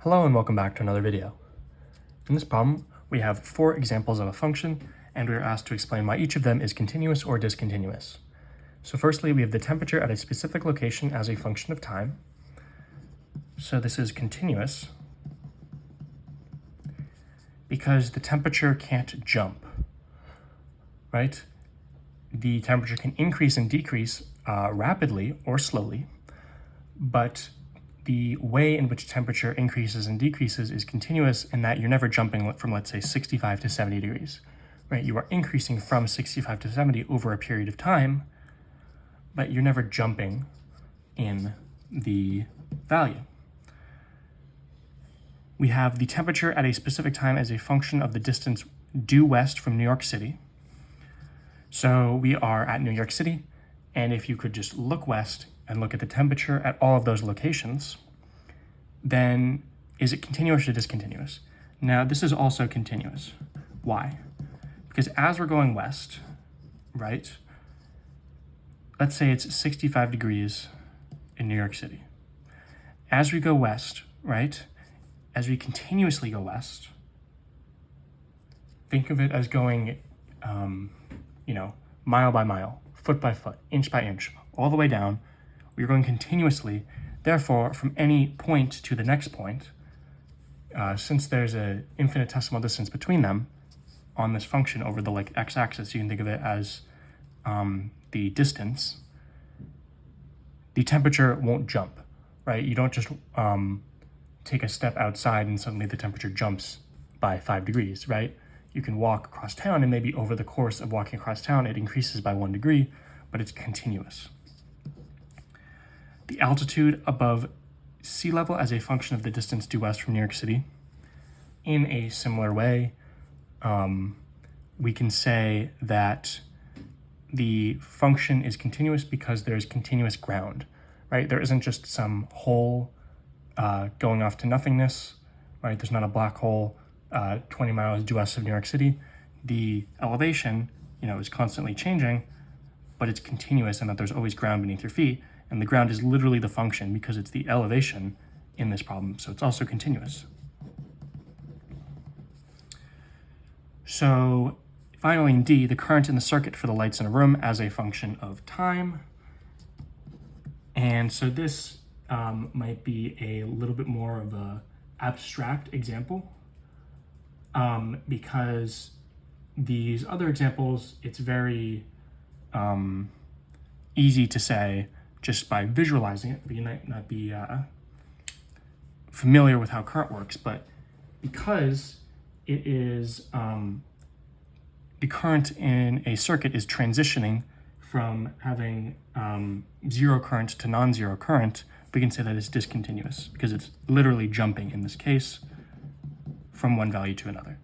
Hello and welcome back to another video. In this problem, we have 4 examples of a function, and we are asked to explain why each of them is continuous or discontinuous. So firstly, we have the temperature at a specific location as a function of time. So this is continuous because the temperature can't jump, right? The temperature can increase and decrease rapidly or slowly, but the way in which temperature increases and decreases is continuous in that you're never jumping from, let's say, 65 to 70 degrees, right? You are increasing from 65 to 70 over a period of time, but you're never jumping in the value. We have the temperature at a specific time as a function of the distance due west from New York City. So we are at New York City, and if you could just look west and look at the temperature at all of those locations, then is it continuous or discontinuous? Now, this is also continuous. Why? Because as we're going west, right, let's say it's 65 degrees in New York City. As we go west, right, as we continuously go west, think of it as going, mile by mile, foot by foot, inch by inch, all the way down. We're going continuously. Therefore, from any point to the next point, since there's an infinitesimal distance between them on this function over the x-axis, you can think of it as the distance, the temperature won't jump, right? You don't just take a step outside and suddenly the temperature jumps by 5 degrees, right? You can walk across town and maybe over the course of walking across town, it increases by 1 degree, but it's continuous. The altitude above sea level as a function of the distance due west from New York City. In a similar way, we can say that the function is continuous because there's continuous ground, right? There isn't just some hole going off to nothingness, right? There's not a black hole 20 miles due west of New York City. The elevation, is constantly changing, but it's continuous in that there's always ground beneath your feet. And the ground is literally the function because it's the elevation in this problem. So it's also continuous. So finally in D, the current in the circuit for the lights in a room as a function of time. And so this might be a little bit more of a abstract example because these other examples, it's very easy to say just by visualizing it, but you might not be familiar with how current works, but because it is, the current in a circuit is transitioning from having zero current to non-zero current, we can say that it's discontinuous because it's literally jumping in this case from one value to another.